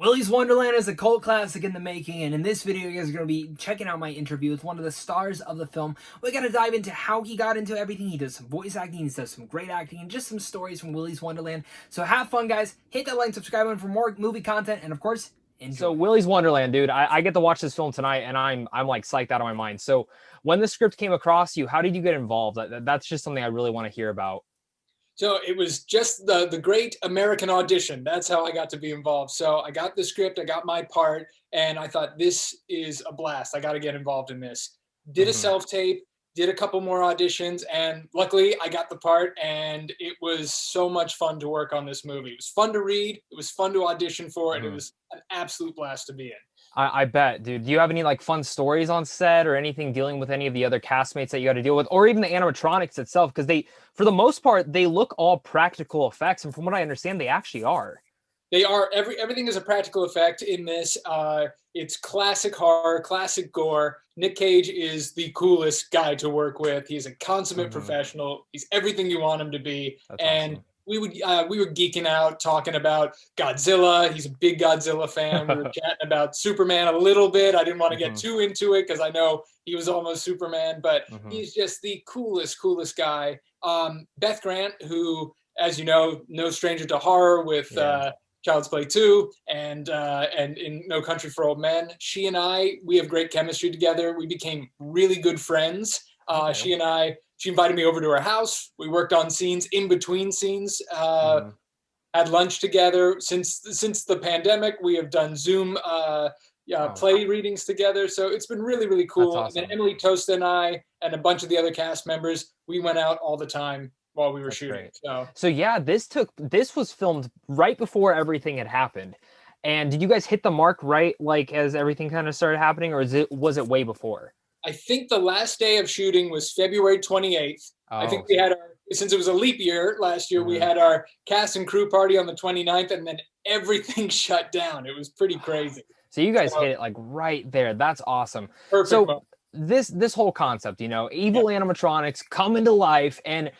Willy's Wonderland is a cult classic in the making, and in this video, you guys are going to be checking out my interview with one of the stars of the film. We're going to dive into how he got into everything. He does some voice acting, he does some great acting, and just some stories from Willy's Wonderland. So have fun, guys. Hit that like and subscribe button for more movie content, and of course, enjoy. So Willy's Wonderland, dude, I get to watch this film tonight, and I'm like psyched out of my mind. So when the script came across you, how did you get involved? That's just something I really want to hear about. So it was just the great American audition. That's how I got to be involved. So I got the script, I got my part, and I thought this is a blast. I got to get involved in this. Did a self-tape, did a couple more auditions, and luckily I got the part, and it was so much fun to work on this movie. It was fun to read, it was fun to audition for, and it was an absolute blast to be in. I bet, dude. Do you have any like fun stories on set or anything dealing with any of the other castmates that you got to deal with, or even the animatronics itself? Because they, for the most part, they look all practical effects, and from what I understand, they actually are. They are. Everything is a practical effect in this. It's classic horror, classic gore. Nick Cage is the coolest guy to work with. He's a consummate professional. He's everything you want him to be. That's and awesome. we were geeking out talking about Godzilla. He's a big Godzilla fan. We were chatting about Superman a little bit. I didn't want to get too into it because I know he was almost Superman, but he's just the coolest guy. Beth Grant, who, as you know, no stranger to horror with Child's Play 2 and in No Country for Old Men. She and we have great chemistry together. We became really good friends. She invited me over to her house. We worked on scenes in between scenes, had lunch together. Since the pandemic, we have done Zoom play readings together. So it's been really, really cool. That's awesome. And then Emily Tosta and I and a bunch of the other cast members, we went out all the time while we were shooting. Great. So yeah, this was filmed right before everything had happened. And did you guys hit the mark right, like as everything kind of started happening, or was it way before? I think the last day of shooting was February 28th. I think we had since it was a leap year last year, we had our cast and crew party on the 29th, and then everything shut down. It was pretty crazy. So you guys hit it like right there. That's awesome. Perfect. So this whole concept, evil animatronics come into life, and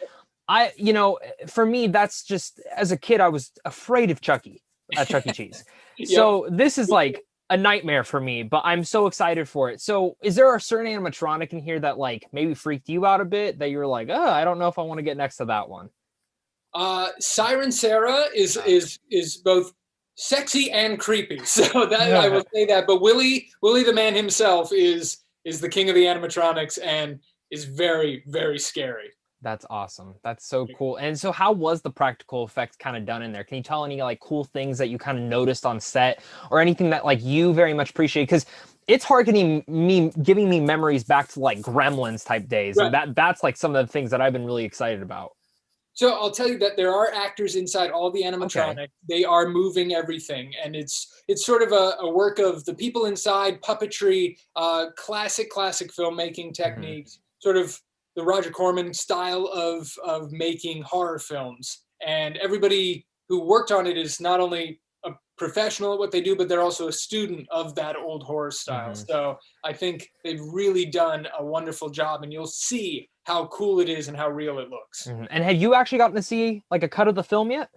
for me, that's just, as a kid, I was afraid of Chucky at Chuck E. Cheese. So this is like a nightmare for me, but I'm so excited for it. So is there a certain animatronic in here that like maybe freaked you out a bit, that you're like, oh, I don't know if I want to get next to that one? Siren Sarah is both sexy and creepy. So that I will say that. But Willy the man himself is the king of the animatronics and is very, very scary. That's awesome. That's so cool. And so how was the practical effects kind of done in there? Can you tell any like cool things that you kind of noticed on set, or anything that like you very much appreciate? Because it's giving me memories back to like Gremlins type days. Right. And that's like some of the things that I've been really excited about. So I'll tell you that there are actors inside all the animatronic. Okay. They are moving everything. And it's sort of a work of the people inside, puppetry, classic filmmaking techniques, sort of the Roger Corman style of making horror films. And everybody who worked on it is not only a professional at what they do, but they're also a student of that old horror style. So I think they've really done a wonderful job, and you'll see how cool it is and how real it looks. And have you actually gotten to see like a cut of the film yet?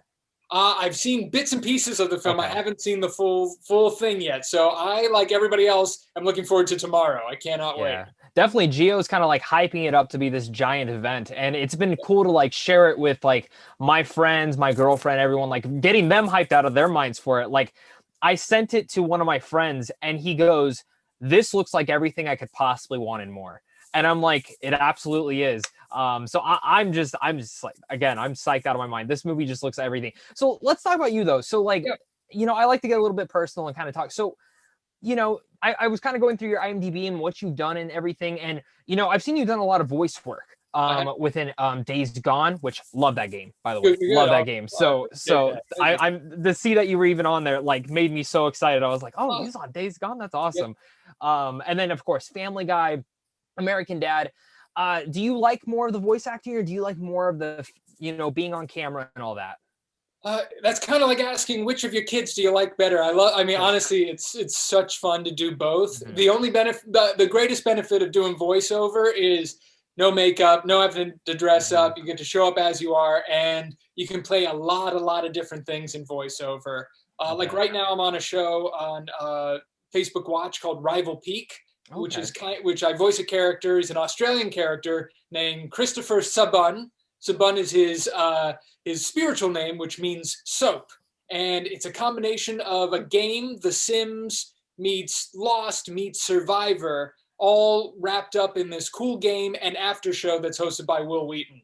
I've seen bits and pieces of the film. I haven't seen the full thing yet. So I, like everybody else, I'm looking forward to tomorrow. I cannot wait. Definitely, Gio's kind of like hyping it up to be this giant event, and it's been cool to like share it with like my friends, my girlfriend, everyone, like getting them hyped out of their minds for it. Like I sent it to one of my friends, and he goes, "This looks like everything I could possibly want and more." And I'm like, it absolutely is. So I'm just like, again, I'm psyched out of my mind. This movie just looks everything. So let's talk about you though. So like, I like to get a little bit personal and kind of talk. So, I was kind of going through your IMDb and what you've done and everything. And, I've seen you've done a lot of voice work within Days Gone, which love that game, by the way. Love that game. So I'm to see that you were even on there, like made me so excited. I was like, oh, he's on Days Gone. That's awesome. And then of course, Family Guy, American Dad. Do you like more of the voice acting, or do you like more of the, being on camera and all that? That's kind of like asking which of your kids do you like better. Honestly, it's such fun to do both. The only benefit, the greatest benefit of doing voiceover is no makeup, no having to dress up. You get to show up as you are, and you can play a lot of different things in voiceover. Like right now, I'm on a show on Facebook Watch called Rival Peak, which I voice a character. He's an Australian character named Christopher Sabun. Sabun is his spiritual name, which means soap. And it's a combination of a game, The Sims, meets Lost, meets Survivor, all wrapped up in this cool game and after show that's hosted by Will Wheaton.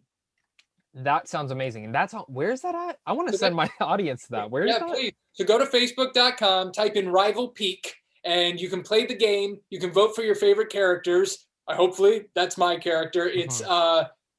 That sounds amazing. And that's where's that at? I want to send my audience that. Where is that? Please. So go to facebook.com, type in Rival Peak, and you can play the game. You can vote for your favorite characters. Hopefully, that's my character. It's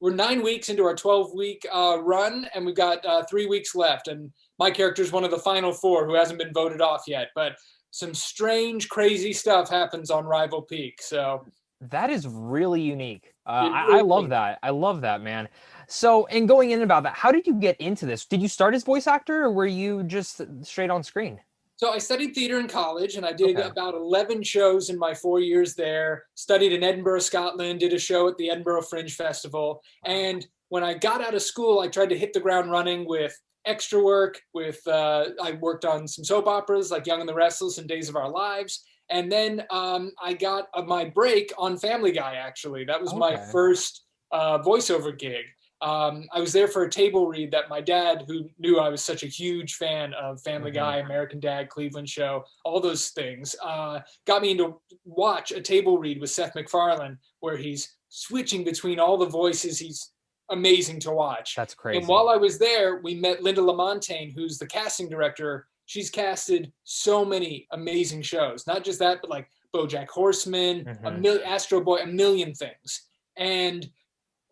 we're 9 weeks into our 12-week run, and we've got 3 weeks left. And my character is one of the final 4 who hasn't been voted off yet. But some strange, crazy stuff happens on Rival Peak. So that is really unique. I love that. I love that, man. So, and going in about that, how did you get into this? Did you start as voice actor, or were you just straight on screen? So I studied theater in college, and I did about 11 shows in my 4 years there. Studied in Edinburgh, Scotland, did a show at the Edinburgh Fringe Festival. And when I got out of school, I tried to hit the ground running with extra work. I worked on some soap operas like Young and the Restless and Days of Our Lives. And then I got my break on Family Guy, actually. That was my first voiceover gig. I was there for a table read that my dad, who knew I was such a huge fan of Family Guy, American Dad, Cleveland Show, all those things, got me into watch a table read with Seth MacFarlane, where he's switching between all the voices. He's amazing to watch. That's crazy. And while I was there, we met Linda LaMontagne, who's the casting director. She's casted so many amazing shows. Not just that, but like BoJack Horseman, Astro Boy, a million things. And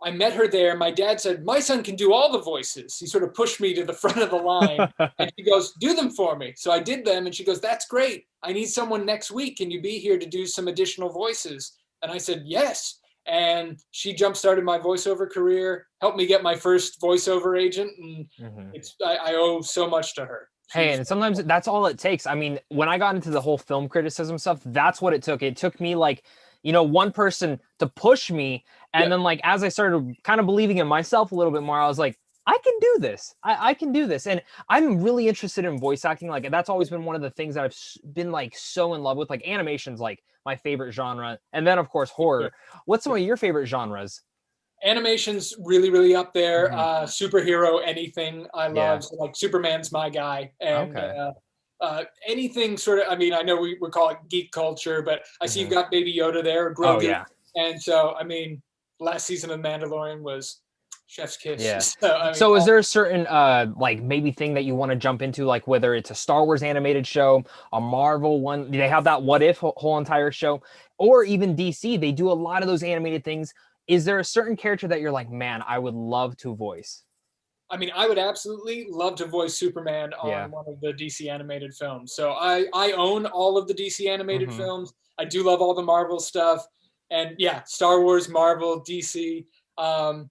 I met her there. My dad said, my son can do all the voices. He sort of pushed me to the front of the line and she goes, do them for me. So I did them and she goes, that's great. I need someone next week. Can you be here to do some additional voices? And I said, yes. And she jump-started my voiceover career, helped me get my first voiceover agent. And I owe so much to her. Hey, and sometimes that's all it takes. I mean, when I got into the whole film criticism stuff, that's what it took. It took me like, one person to push me. And then like, as I started kind of believing in myself a little bit more, I was like, I can do this. I can do this. And I'm really interested in voice acting. Like that's always been one of the things that I've been like so in love with. Like animation's like my favorite genre. And then of course, horror. What's some of your favorite genres? Animation's really, really up there. Superhero, anything I love. So like Superman's my guy. And anything sort of, I mean, I know we call it geek culture, but I see you've got Baby Yoda there, Grogu. Oh, yeah. And so, I mean, last season of Mandalorian was chef's kiss. Yeah. So is there a certain like maybe thing that you want to jump into, like whether it's a Star Wars animated show, a Marvel one, they have that What If whole entire show, or even DC, they do a lot of those animated things. Is there a certain character that you're like, man, I would love to voice? I mean, I would absolutely love to voice Superman on one of the DC animated films. So I own all of the DC animated films. I do love all the Marvel stuff. And yeah, Star Wars, Marvel, DC. I'm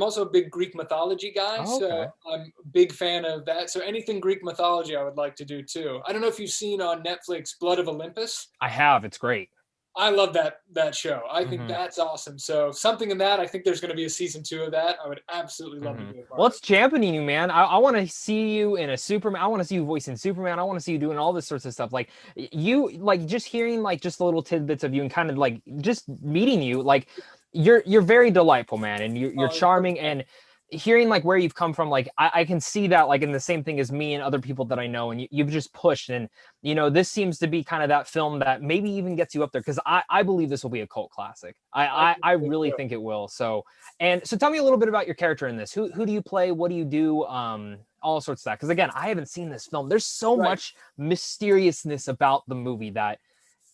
also a big Greek mythology guy. So I'm a big fan of that. So anything Greek mythology I would like to do too. I don't know if you've seen on Netflix Blood of Olympus. I have. It's great. I love that show. I think that's awesome. So something in that, I think there's going to be a season 2 of that. I would absolutely love to be a part Well, it's championing you, man. I want to see you in a Superman. I want to see you voicing Superman. I want to see you doing all this sorts of stuff. Like you, like just hearing like just the little tidbits of you and kind of like just meeting you, like you're very delightful, man. And you're charming and hearing like where you've come from, like I can see that like in the same thing as me and other people that I know, and you've just pushed, and this seems to be kind of that film that maybe even gets you up there, because I believe this will be a cult classic. I really think it will. So tell me a little bit about your character in this. Who do you play? What do you do? All sorts of that, because again, I haven't seen this film. There's so much mysteriousness about the movie that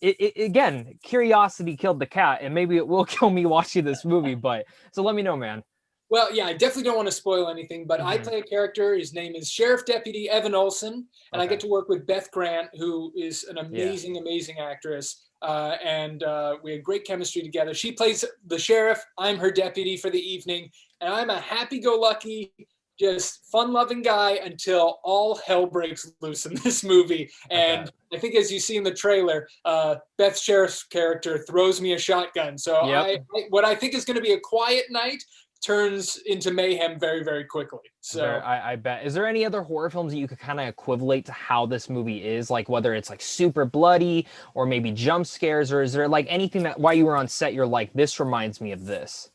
it again, curiosity killed the cat, and maybe it will kill me watching this movie. But so let me know, man. Well, yeah, I definitely don't want to spoil anything, but I play a character. His name is Sheriff Deputy Evan Olson, and I get to work with Beth Grant, who is an amazing, amazing actress. And we had great chemistry together. She plays the sheriff. I'm her deputy for the evening, and I'm a happy-go-lucky, just fun-loving guy until all hell breaks loose in this movie. And I think, as you see in the trailer, Beth Sheriff's character throws me a shotgun. So what I think is going to be a quiet night turns into mayhem very, very quickly. So I bet. Is there any other horror films that you could kind of equivalent to how this movie is? Like whether it's like super bloody or maybe jump scares, or is there like anything that while you were on set, you're like, this reminds me of this?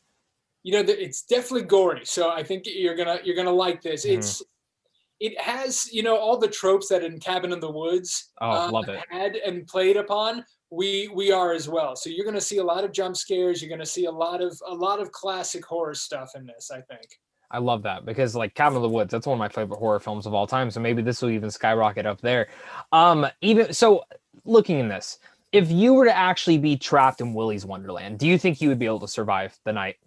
it's definitely gory. So I think you're gonna like this. It has, all the tropes that in Cabin in the Woods Love it. had and played upon. We are as well. So you're going to see a lot of jump scares. You're going to see a lot of classic horror stuff in this, I think. I love that because like Cabin in the Woods, that's one of my favorite horror films of all time. So maybe this will even skyrocket up there. Even so, looking in this, if you were to actually be trapped in Willy's Wonderland, do you think you would be able to survive the night?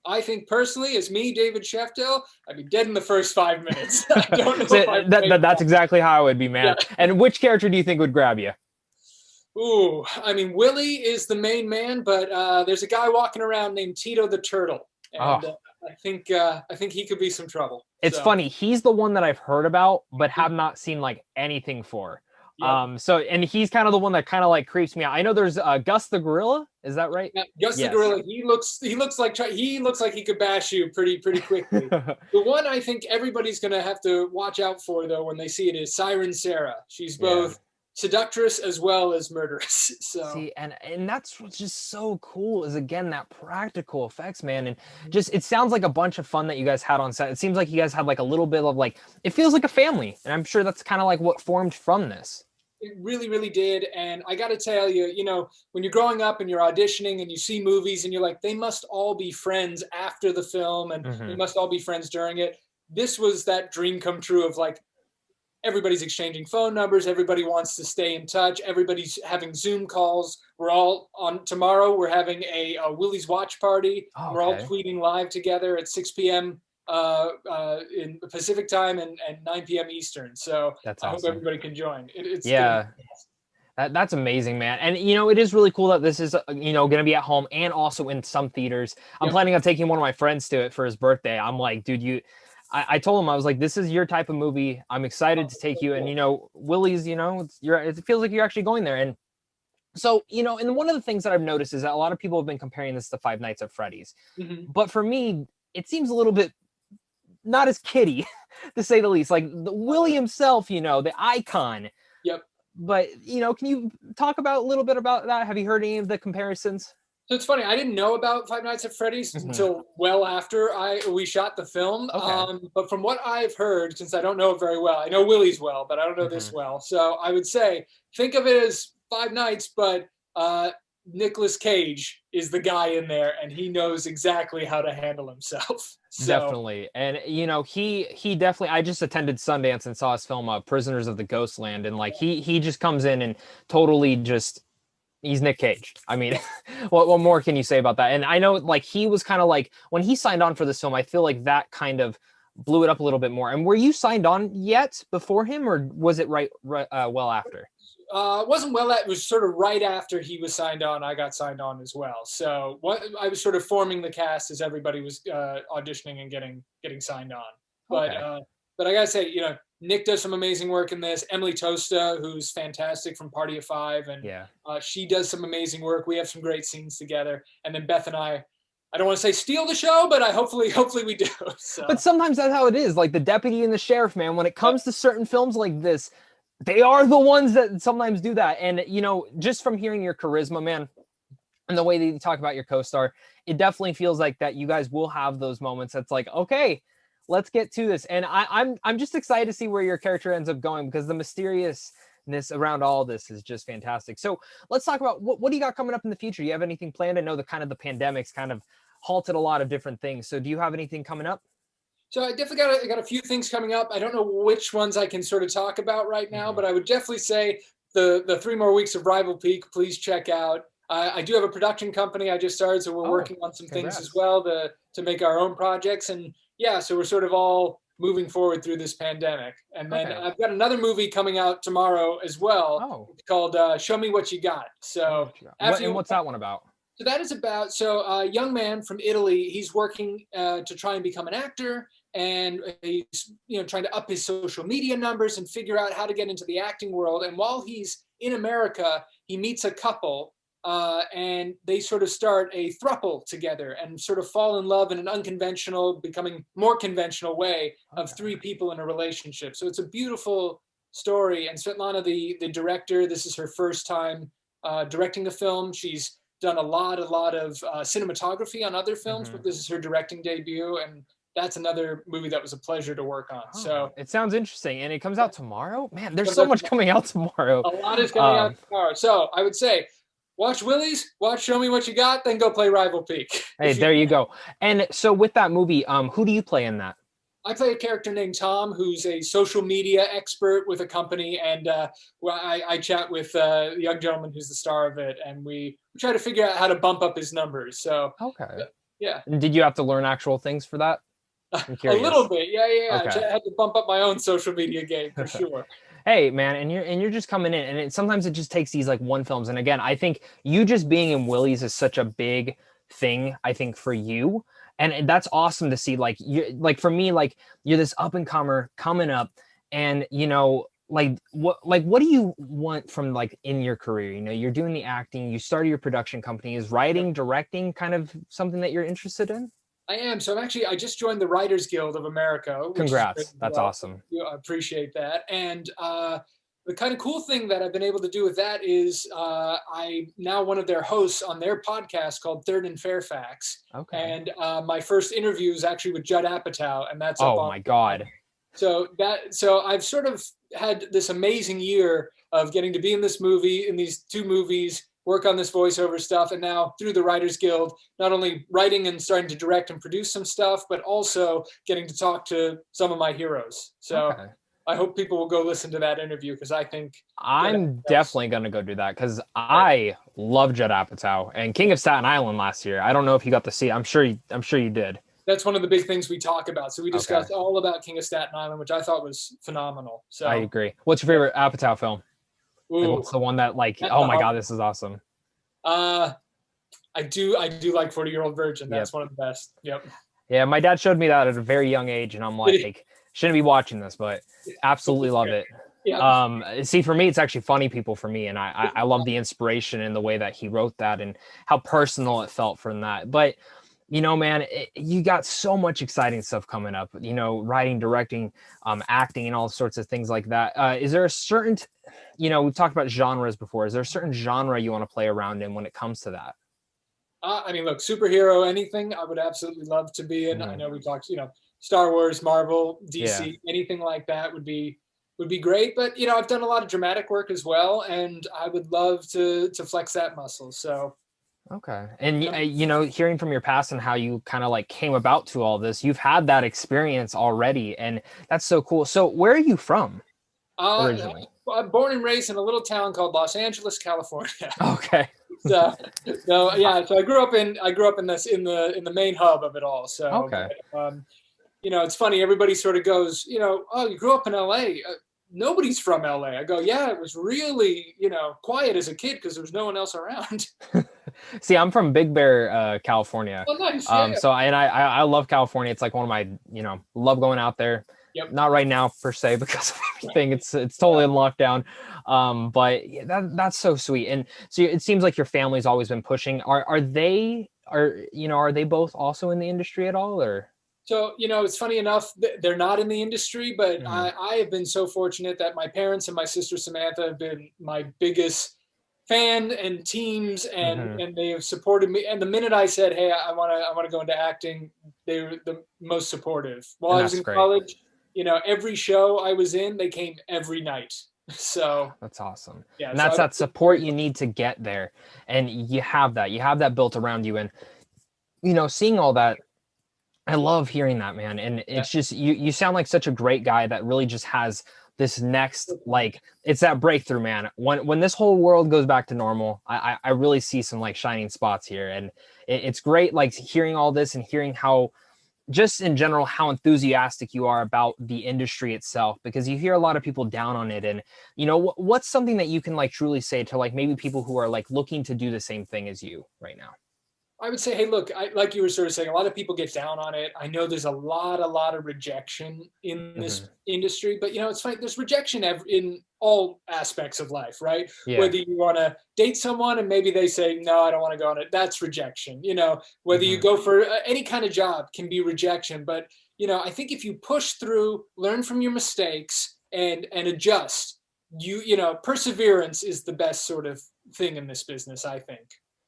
I think personally, as me, David Sheftell, I'd be dead in the first 5 minutes. I don't know. So that's exactly how I would be, man. Yeah. And which character do you think would grab you? Ooh, I mean, Willy is the main man, but there's a guy walking around named Tito the Turtle, and I think he could be some trouble. It's funny. He's the one that I've heard about, but have not seen like anything for. Yep. And he's kind of the one that kind of like creeps me out. I know there's Gus the Gorilla. Is that right? Yeah, Gus the Gorilla. He looks like he could bash you pretty quickly. The one I think everybody's gonna have to watch out for though when they see it is Siren Sarah. She's both seductress as well as murderous. So see, and that's what's just so cool is again that practical effects, man, and just it sounds like a bunch of fun that you guys had on set. It seems like you guys had like a little bit of like it feels like a family, and I'm sure that's kind of like what formed from this. It really, really did. And I got to tell you, when you're growing up and you're auditioning and you see movies and you're like, they must all be friends after the film and they must all be friends during it. This was that dream come true of like, everybody's exchanging phone numbers. Everybody wants to stay in touch. Everybody's having Zoom calls. We're all on tomorrow. We're having a Willy's watch party. We're all tweeting live together at 6 p.m. In Pacific time and 9 p.m. Eastern. So that's I awesome. hope everybody can join. That's amazing, man. And it is really cool that this is going to be at home and also in some theaters. I'm planning on taking one of my friends to it for his birthday. I'm like, dude, I told him, I was like, this is your type of movie. I'm excited to take you. And Willy's, it feels like you're actually going there. And so, and one of the things that I've noticed is that a lot of people have been comparing this to Five Nights at Freddy's. But for me, it seems a little bit not as kiddie, to say the least. Like Willy himself, the icon. Yep. But, can you talk a little bit about that? Have you heard any of the comparisons? So it's funny. I didn't know about Five Nights at Freddy's until well after we shot the film. Okay. But from what I've heard, since I don't know it very well, I know Willy's well, but I don't know this well. So I would say, think of it as Five Nights, but Nicolas Cage is the guy in there and he knows exactly how to handle himself. So. Definitely. And he definitely, I just attended Sundance and saw his film Prisoners of the Ghostland, and like he just comes in and totally just he's Nick Cage. I mean, what more can you say about that? And I know like he was kind of like when he signed on for this film, I feel like that kind of blew it up a little bit more. And were you signed on yet before him, or was it right well after? It wasn't well. It was sort of right after he was signed on. I got signed on as well. So I was sort of forming the cast as everybody was auditioning and getting signed on. But but I gotta say, Nick does some amazing work in this. Emily Tosta, who's fantastic from Party of Five, and she does some amazing work. We have some great scenes together. And then Beth and I don't want to say steal the show, but hopefully we do. So. But sometimes that's how it is. Like the deputy and the sheriff, man. When it comes to certain films like this, they are the ones that sometimes do that. And, just from hearing your charisma, man, and the way that you talk about your co-star, it definitely feels like that you guys will have those moments that's like, okay, let's get to this. And I'm just excited to see where your character ends up going, because the mysteriousness around all this is just fantastic. So let's talk about what do you got coming up in the future? Do you have anything planned? I know the pandemic's kind of halted a lot of different things. So do you have anything coming up? So I definitely got a few things coming up. I don't know which ones I can sort of talk about right now, but I would definitely say the 3 more weeks of Rival Peak, please check out. I do have a production company I just started, so we're working on some things as well to make our own projects. And so we're sort of all moving forward through this pandemic. And then I've got another movie coming out tomorrow as well. It's called Show Me What You Got. So what's that one about? So that is about a young man from Italy. He's working to try and become an actor. And he's trying to up his social media numbers and figure out how to get into the acting world. And while he's in America, he meets a couple and they sort of start a throuple together and sort of fall in love in an unconventional, becoming more conventional way of three people in a relationship. So it's a beautiful story. And Svetlana, the director, this is her first time directing a film. She's done a lot of cinematography on other films, but this is her directing debut, and that's another movie that was a pleasure to work on. So it sounds interesting, and it comes out tomorrow. Man, there's so much coming out tomorrow. A lot is coming out tomorrow. So I would say, watch Willy's, watch Show Me What You Got, then go play Rival Peak. Hey, there you go. And so with that movie, who do you play in that? I play a character named Tom, who's a social media expert with a company, and I chat with the young gentleman who's the star of it, and we try to figure out how to bump up his numbers. So yeah. And did you have to learn actual things for that? I'm curious. A little bit, yeah. Okay. I had to bump up my own social media game for sure. Hey man, and you're just coming in, and sometimes it just takes these like one films. And again, I think you just being in Willy's is such a big thing, I think, for you. And that's awesome to see. Like for me, like you're this up and comer coming up, and what do you want from like in your career? You're doing the acting, you started your production company. Is writing, directing kind of something that you're interested in? I am. So I just joined the Writers Guild of America. Congrats. That's awesome. I appreciate that. And the kind of cool thing that I've been able to do with that is I'm now one of their hosts on their podcast called Third and Fairfax. Okay. And my first interview is actually with Judd Apatow, and that's oh my God. So I've sort of had this amazing year of getting to be in this movie, in these two movies, work on this voiceover stuff, and now through the Writers Guild, not only writing and starting to direct and produce some stuff, but also getting to talk to some of my heroes. So I hope people will go listen to that interview, because I think I'm definitely going to go do that, because I love Judd Apatow and King of Staten Island last year. I don't know if you got to see it. I'm sure you did. That's one of the big things we talk about. So we discussed all about King of Staten Island, which I thought was phenomenal. So I agree. What's your favorite Apatow film? Ooh, what's the one that like, oh my God, this is awesome? I do like 40-Year-Old Virgin. That's one of the best. Yep. Yeah, my dad showed me that at a very young age, and I'm like, shouldn't be watching this, but absolutely love it. Yeah. See, for me, it's actually funny people for me, and I love the inspiration and the way that he wrote that and how personal it felt from that. But man, you got so much exciting stuff coming up, writing, directing, acting, and all sorts of things like that. Is there a certain, we've talked about genres before. Is there a certain genre you want to play around in when it comes to that? I mean, look, superhero, anything I would absolutely love to be in. I know we talked, Star Wars, Marvel, DC, anything like that would be great. But, I've done a lot of dramatic work as well, and I would love to flex that muscle. So. Okay. And, hearing from your past and how you kind of like came about to all this, you've had that experience already, and that's so cool. So where are you from originally? I'm born and raised in a little town called Los Angeles, California. Okay. So I grew up in the main hub of it all. So, okay. But, it's funny. Everybody sort of goes, oh, you grew up in LA. Nobody's from LA. I go, yeah, it was really, quiet as a kid because there was no one else around. See, I'm from Big Bear, California. Oh, nice. So I love California. It's like one of my, love going out there. Yep. Not right now per se because of everything. It's totally in lockdown. But yeah, that's so sweet. And so it seems like your family's always been pushing. Are they both also in the industry at all, or? So, it's funny enough, they're not in the industry, but I have been so fortunate that my parents and my sister Samantha have been my biggest fan and teams, and they have supported me. And the minute I said, hey, I want to go into acting, they were the most supportive. While I was in college, every show I was in, they came every night. So that's awesome. Yeah, and that's that support you need to get there. And you have that built around you. And, seeing all that, I love hearing that, man. And it's just, you sound like such a great guy that really just has this next, like, it's that breakthrough, man. When this whole world goes back to normal, I really see some like shining spots here. And it's great, like hearing all this and hearing how, just in general, how enthusiastic you are about the industry itself, because you hear a lot of people down on it. And, what's something that you can like truly say to like maybe people who are like looking to do the same thing as you right now? I would say, hey, look, like you were sort of saying, a lot of people get down on it. I know there's a lot of rejection in this industry, but it's fine. There's rejection in all aspects of life, right? Yeah. Whether you want to date someone and maybe they say, no, I don't want to go on it. That's rejection. Whether you go for any kind of job can be rejection. But, I think if you push through, learn from your mistakes and adjust, perseverance is the best sort of thing in this business, I think.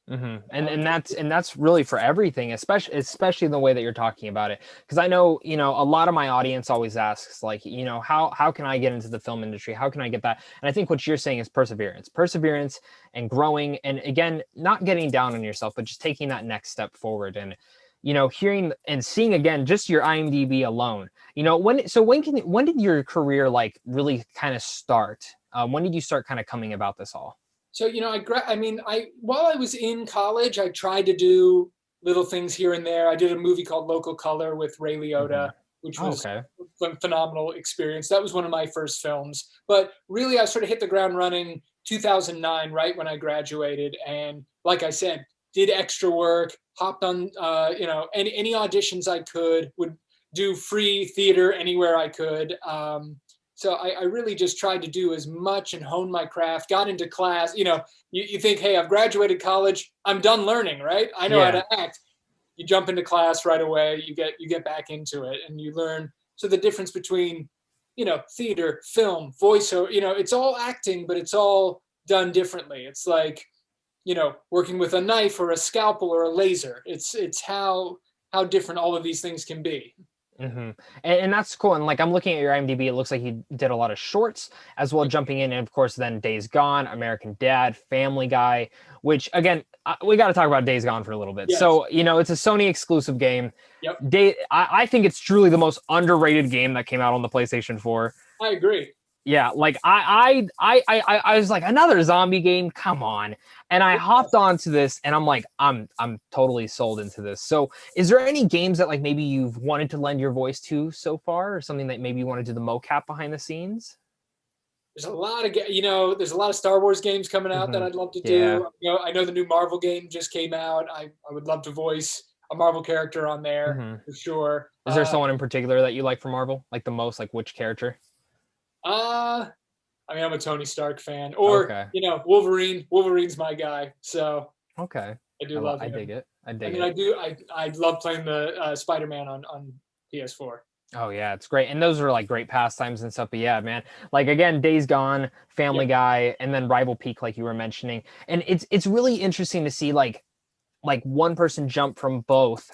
And that's really for everything, especially in the way that you're talking about it. Because I know, a lot of my audience always asks, like, how can I get into the film industry? How can I get that? And I think what you're saying is perseverance and growing. And again, not getting down on yourself, but just taking that next step forward. And, hearing and seeing again, just your IMDb alone, when did your career like really kind of start? When did you start kind of coming about this all? So, while I was in college, I tried to do little things here and there. I did a movie called Local Color with Ray Liotta, which was a phenomenal experience. That was one of my first films. But really, I sort of hit the ground running 2009, right when I graduated. And like I said, did extra work, hopped on, any auditions I could, would do free theater anywhere I could. So I really just tried to do as much and hone my craft, got into class. You think, hey, I've graduated college. I'm done learning, right? I know how to act. You jump into class right away. You get back into it and you learn. So the difference between, theater, film, voiceover, it's all acting, but it's all done differently. It's like, working with a knife or a scalpel or a laser. It's how different all of these things can be. And that's cool. And like, I'm looking at your IMDb, it looks like you did a lot of shorts as well, jumping in. And of course, then Days Gone, American Dad, Family Guy, which again, we got to talk about Days Gone for a little bit. Yes. So, it's a Sony exclusive game. Yep. I think it's truly the most underrated game that came out on the PlayStation 4. I agree. Yeah, like I was like, another zombie game, come on. And I hopped onto this and I'm like, I'm totally sold into this. So is there any games that like maybe you've wanted to lend your voice to so far, or something that maybe you want to do the mocap behind the scenes? There's a lot of there's a lot of Star Wars games coming out that I'd love to do. I know the new Marvel game just came out. I would love to voice a Marvel character on there for sure. Is there someone in particular that you like from Marvel? Like the most, like which character? I'm a Tony Stark fan, or Wolverine. Wolverine's my guy, so I love him. I dig it. I love playing the Spider-Man on PS4. Oh yeah, it's great, and those are like great pastimes and stuff. But yeah, man, like again, Days Gone, Family Guy, and then Rival Peak, like you were mentioning, and it's really interesting to see like one person jump from both.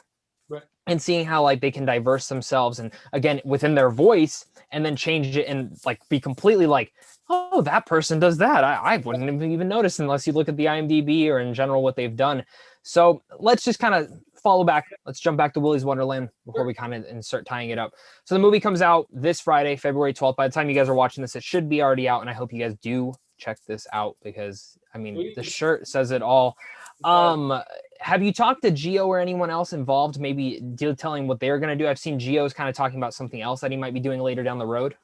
Right. And seeing how like they can diverse themselves and again within their voice and then change it and like be completely like, oh, that person does that. I wouldn't have even noticed unless you look at the IMDb or in general what they've done. So let's just kind of follow back. Let's jump back to Willy's Wonderland before we kind of start tying it up. So the movie comes out this Friday, February 12th. By the time you guys are watching this, it should be already out. And I hope you guys do check this out because the shirt says it all. Have you talked to Gio or anyone else involved, maybe telling what they're going to do? I've seen Gio's kind of talking about something else that he might be doing later down the road.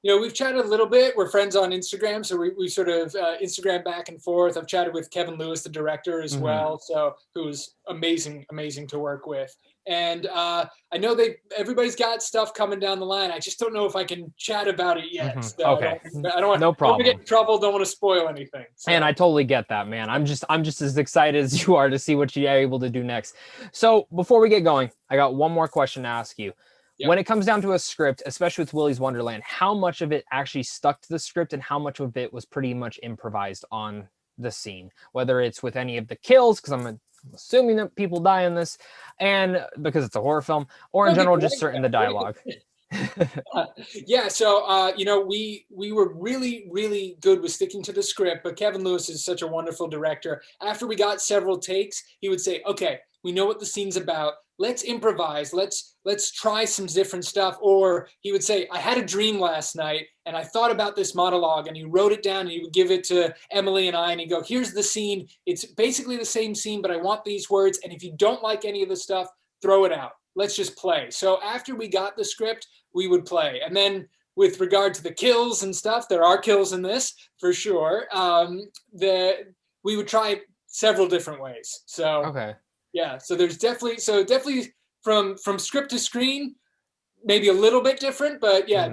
We've chatted a little bit. We're friends on Instagram, so we sort of Instagram back and forth. I've chatted with Kevin Lewis, the director, as well, so who's amazing to work with. And I know everybody's got stuff coming down the line. I just don't know if I can chat about it yet. So okay, I don't want no problem. to get in trouble. Don't want to spoil anything. So. And I totally get that, man. I'm just as excited as you are to see what you're able to do next. So before we get going, I got one more question to ask you. Yep. When it comes down to a script, especially with Willy's Wonderland, how much of it actually stuck to the script and how much of it was pretty much improvised on the scene? Whether it's with any of the kills, because I'm assuming that people die in this, and because it's a horror film, or in general, just certain the dialogue. So we were really, really good with sticking to the script, but Kevin Lewis is such a wonderful director. After we got several takes, he would say, okay, we know what the scene's about. Let's improvise. Let's try some different stuff. Or he would say, I had a dream last night and I thought about this monologue, and he wrote it down and he would give it to Emily and I, and he'd go, here's the scene. It's basically the same scene, but I want these words. And if you don't like any of the stuff, throw it out. Let's just play. So after we got the script, we would play. And then with regard to the kills and stuff, there are kills in this for sure. We would try several different ways. So okay. Yeah. So there's definitely from script to screen, maybe a little bit different, but yeah,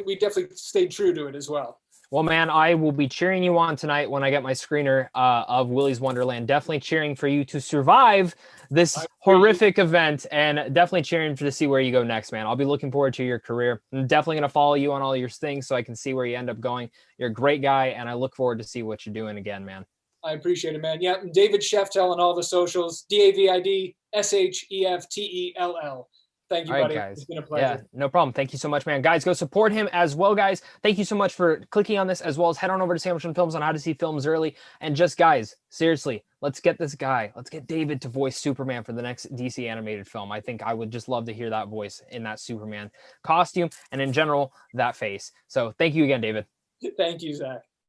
we definitely stayed true to it as well. Well, man, I will be cheering you on tonight when I get my screener of Willy's Wonderland. Definitely cheering for you to survive this horrific event, and definitely cheering to see where you go next, man. I'll be looking forward to your career. I'm definitely going to follow you on all your things so I can see where you end up going. You're a great guy, and I look forward to see what you're doing again, man. I appreciate it, man. Yeah, David Sheftell on all the socials. DavidSheftell. Thank you, buddy. Guys. It's been a pleasure. Yeah, no problem. Thank you so much, man. Guys, go support him as well, guys. Thank you so much for clicking on this, as well as head on over to Sandwich and Films on how to see films early. And just, guys, seriously, let's get this guy. Let's get David to voice Superman for the next DC animated film. I think I would just love to hear that voice in that Superman costume and in general, that face. So thank you again, David. Thank you, Zach.